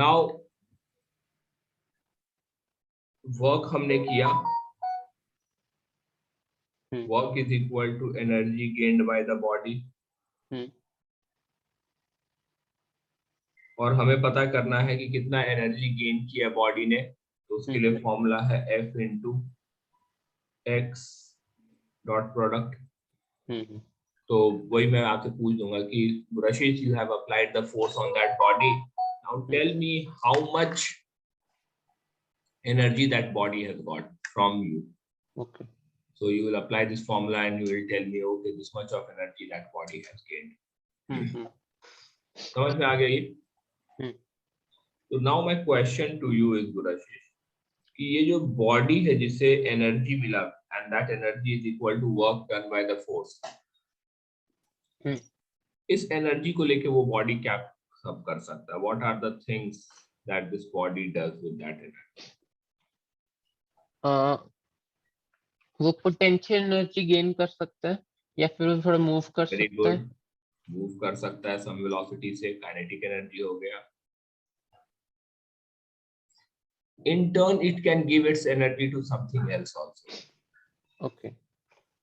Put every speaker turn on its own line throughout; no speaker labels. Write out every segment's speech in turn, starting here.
now work हमने किया, work is equal to energy gained by the body, और हमें पता करना है कि कितना एनर्जी गेन किया बॉडी ने, तो उसके लिए फॉर्मूला है F into x dot product. तो वही मैं आपसे पूछ दूंगा कि Rashish, you have applied the force on that body, now tell me how much energy that body has got from you.
Okay.
So you will apply this formula and you will tell me, okay, this much of energy that body has gained. समझ में आ गया ये? तो now my question to you is, Rashish, कि ये जो body है जिसे एनर्जी मिला and that energy is equal to work done by the force, इस एनर्जी को लेके वो बॉडी क्या सब कर सकता है? What are the things that this body does with that energy?
वो पोटेंशियल एनर्जी गेन कर सकता है या फिर वो थोड़ा मूव कर सकता है।
मूव कर सकता है सम वेलोसिटी से, काइनेटिक एनर्जी हो गया। In turn, it can give its energy to something else also.
Okay.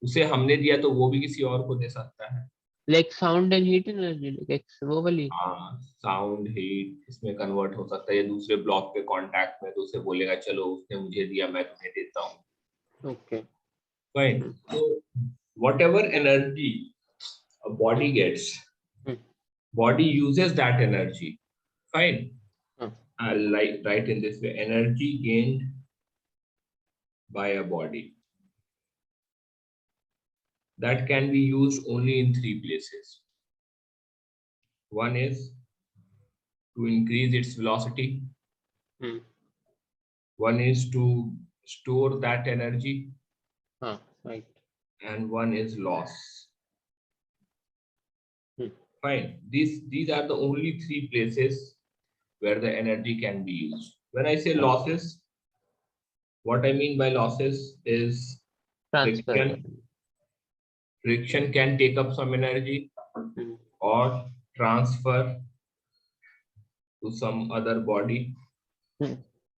उसे हमने दिया तो वो भी किसी और को दे सकता है।
Like sound and heat energy, like वो वाली।
हाँ, साउंड हीट इसमें कन्वर्ट हो सकता है, या दूसरे ब्लॉक पे कांटेक्ट में तो उसे बोलेगा चलो उसने मुझे दिया मैं तुम्हें देता हूँ।
Okay.
Fine. So whatever energy a body gets, body uses that energy. Fine. I'll write in this way: energy gained by a body. That can be used only in three places. One is to increase its velocity. One is to store that energy.
Right.
And one is loss. Fine. These are the only three places where the energy can be used. When I say losses, what I mean by losses is friction. Friction can take up some energy or transfer to some other body.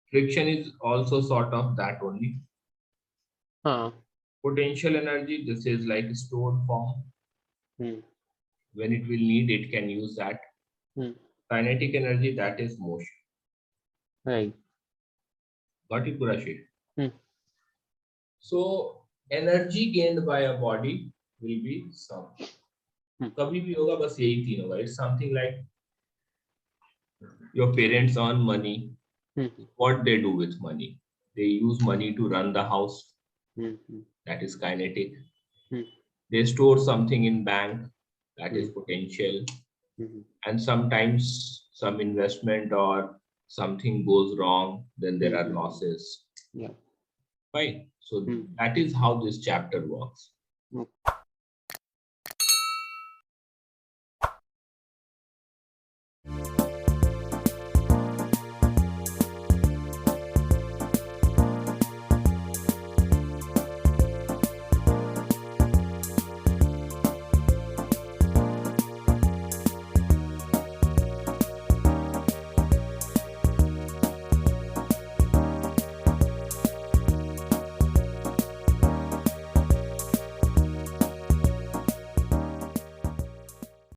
Friction is also sort of that only. Potential energy, this is like stored form. When it will need, it can use that. Kinetic energy, that is motion.
Right.
Got it, Rashish? So energy gained by a body will be some. कभी भी होगा, बस यही तीन होगा. It's something like your parents earn money. What they do with money? They use money to run the house. That is kinetic. They store something in bank. That is potential. And sometimes some investment or something goes wrong, then there are losses.
Yeah.
Right. So that is how this chapter works.